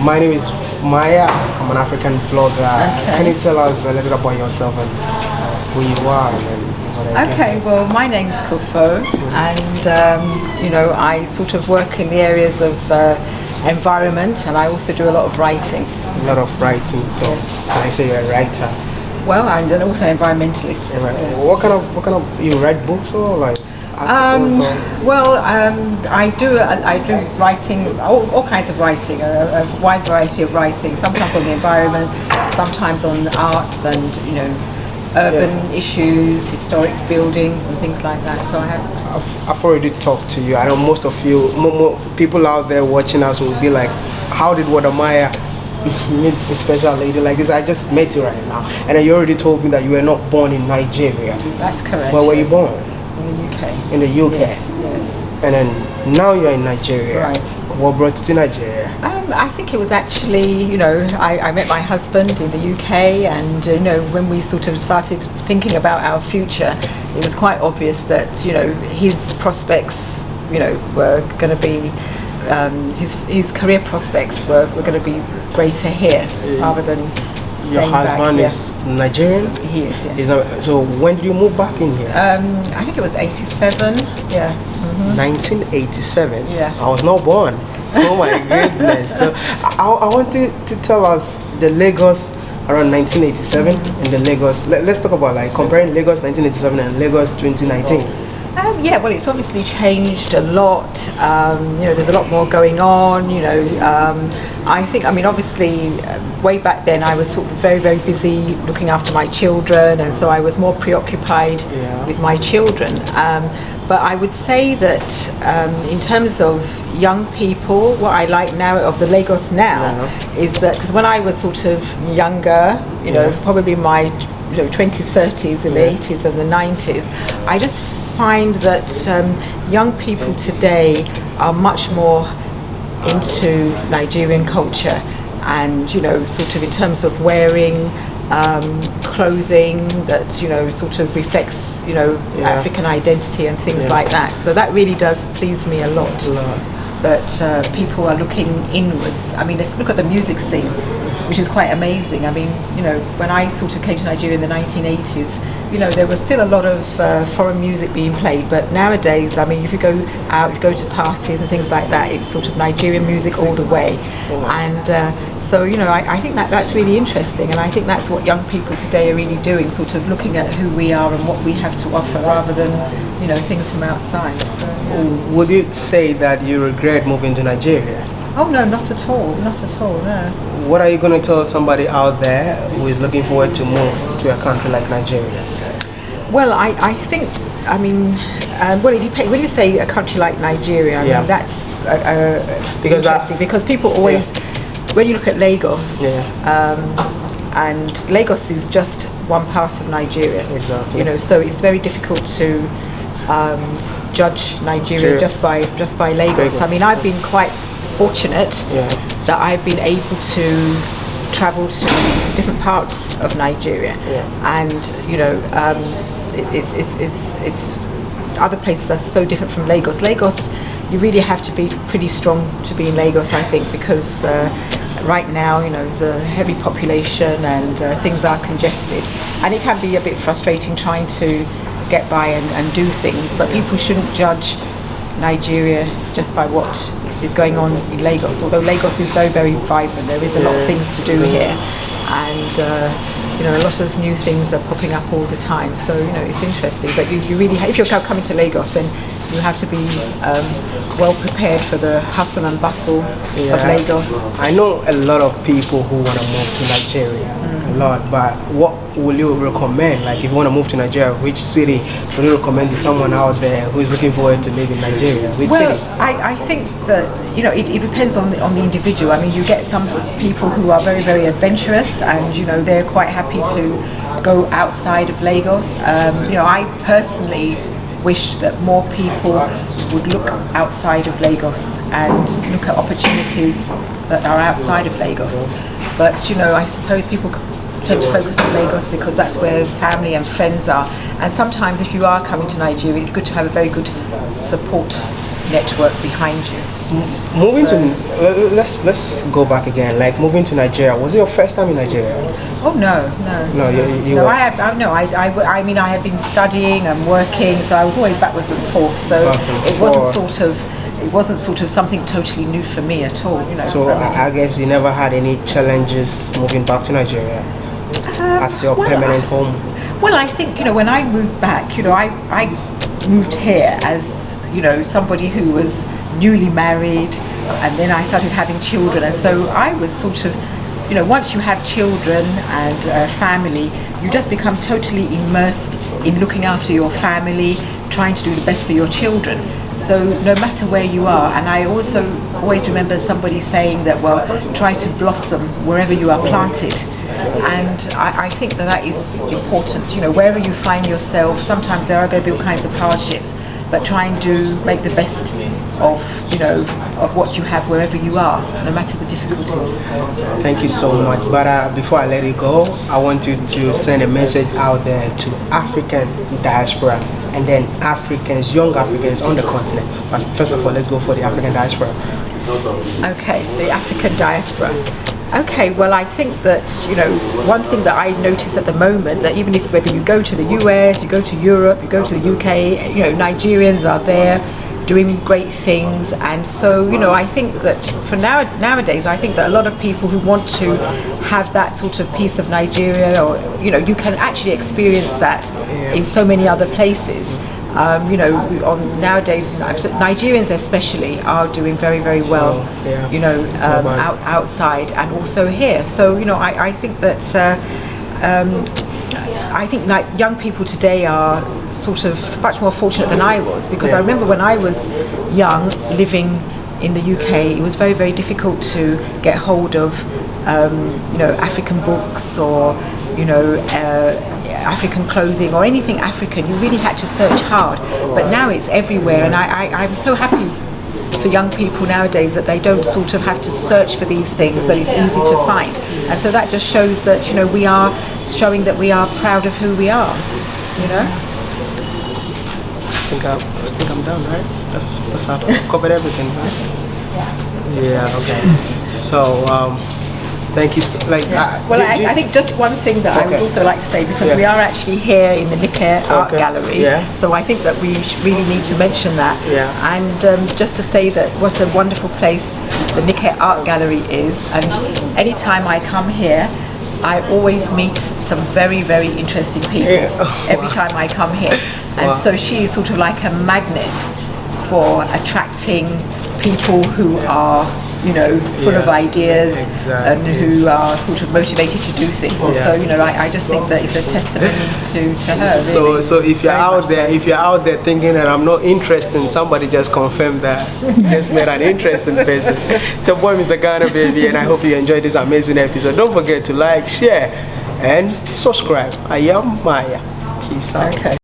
My name is Maya. I'm an African vlogger. Okay. Can you tell us a little bit about yourself and who you are? Okay, well, my name's Kufo, and you know, I sort of work in the areas of environment, and I also do a lot of writing. A lot of writing. So can I say you're a writer? Well, and also environmentalist. What kind of you write books or like? I do writing, all kinds of writing, a wide variety of writing. Sometimes on the environment, sometimes on arts and urban issues, historic buildings and things like that. So I've already talked to you. I know most of you, more people out there watching us will be like, how did WODE meet a special lady like this? I just met you right now, and you already told me that you were not born in Nigeria. That's correct. Where were you born? In the UK. In the UK? Yes. And then now you're in Nigeria. Right. What brought you to Nigeria? I think it was actually, I met my husband in the UK, and when we sort of started thinking about our future, it was quite obvious that his prospects were going to be his career prospects were going to be greater here rather than your husband is Nigerian? He is, yes. So when did you move back in here? I think it was 87, yeah. 1987? Yeah. I was not born. Oh my goodness. So I want to tell us the Lagos around 1987 and the Lagos. Let's talk about like comparing Lagos 1987 and Lagos 2019. Yeah, well, it's obviously changed a lot. There's a lot more going on. Obviously, way back then, I was sort of very, very busy looking after my children, and so I was more preoccupied with my children. But I would say that in terms of young people, what I like now of the Lagos now is that, because when I was sort of younger, probably my 20s, 30s, in the 80s and the 90s, I just find that young people today are much more into Nigerian culture, and sort of in terms of wearing clothing that sort of reflects African identity and things like that. So that really does please me a lot. That people are looking inwards. I mean, let's look at the music scene, which is quite amazing. I mean, when I sort of came to Nigeria in the 1980s, there was still a lot of foreign music being played, but nowadays, I mean, if you go out, you go to parties and things like that, it's sort of Nigerian music all the way. And so, I think that's really interesting, and I think that's what young people today are really doing, sort of looking at who we are and what we have to offer rather than, things from outside. So, would you say that you regret moving to Nigeria? Oh no, not at all, no. What are you going to tell somebody out there who is looking forward to move to a country like Nigeria? Well, I think, it depends. When you say a country like Nigeria, I mean, that's because interesting, because people always, when you look at Lagos, and Lagos is just one part of Nigeria. Exactly. So it's very difficult to judge Nigeria just by Lagos. I mean, I've been quite fortunate that I've been able to travel to different parts of Nigeria, and it's other places are so different from Lagos. Lagos, you really have to be pretty strong to be in Lagos, I think, because right now there's a heavy population and things are congested, and it can be a bit frustrating trying to get by and do things, but people shouldn't judge Nigeria just by what is going on in Lagos, although Lagos is very, very vibrant. There is a lot of things to do here, and a lot of new things are popping up all the time, so it's interesting. But you really, if you're coming to Lagos, then you have to be well prepared for the hustle and bustle of Lagos. I know a lot of people who want to move to Nigeria, a lot, but what will you recommend? Like, if you want to move to Nigeria, which city would you recommend to someone out there who is looking forward to live in Nigeria? Which city? I think that it depends on the individual. I mean, you get some people who are very, very adventurous, and they're quite happy to go outside of Lagos. I personally wish that more people would look outside of Lagos and look at opportunities that are outside of Lagos. But I suppose people tend to focus on Lagos because that's where family and friends are. And sometimes if you are coming to Nigeria, it's good to have a very good support network behind you. Moving to let's go back again. Like moving to Nigeria, was it your first time in Nigeria? Oh no. You no, were- I mean I had been studying and working, so I was always backwards and forth. So Back and it wasn't forth. sort of something totally new for me at all. You know. So I guess you never had any challenges moving back to Nigeria as your permanent home. Well, I think, when I moved back, I moved here as, somebody who was newly married, and then I started having children, and so I was sort of, once you have children and a family, you just become totally immersed in looking after your family, trying to do the best for your children. So no matter where you are, and I also always remember somebody saying that, well, try to blossom wherever you are planted. And I think that is important. Wherever you find yourself, sometimes there are going to be all kinds of hardships, but trying to make the best of, of what you have wherever you are, no matter the difficulties. Thank you so much. But before I let it go, I want you to send a message out there to African diaspora and then Africans, young Africans on the continent. But first of all, let's go for the African diaspora. Okay, the African diaspora. Okay, well, I think that, one thing that I notice at the moment, that even if whether you go to the US, you go to Europe, you go to the UK, Nigerians are there doing great things. And so, I think that for nowadays, I think that a lot of people who want to have that sort of piece of Nigeria, or, you can actually experience that in so many other places. Nowadays, Nigerians especially are doing very, very well, outside and also here. So, I think that young people today are sort of much more fortunate than I was, because I remember when I was young, living in the UK, it was very, very difficult to get hold of, African books or, African clothing or anything African. You really had to search hard, but now it's everywhere, and I'm so happy for young people nowadays that they don't sort of have to search for these things, that it's easy to find. And so that just shows that, we are showing that we are proud of who we are, I think I'm done, right? That's how I've covered everything, right? Yeah, okay. So, thank you. I think just one thing that I would also like to say, because we are actually here in the Nikkei Art Gallery, so I think that we really need to mention that. And just to say that what a wonderful place the Nikkei Art Gallery is, and anytime I come here, I always meet some very, very interesting people every time I come here. And so she is sort of like a magnet for attracting people who are full of ideas and who are sort of motivated to do things. And so, I just think that it's a testimony to her. Really. So if you're out there thinking that I'm not interested, somebody just confirmed that you just made an interesting person. It's your boy, Mr. Ghana Baby, and I hope you enjoyed this amazing episode. Don't forget to like, share, and subscribe. I am Maya. Peace out. Okay.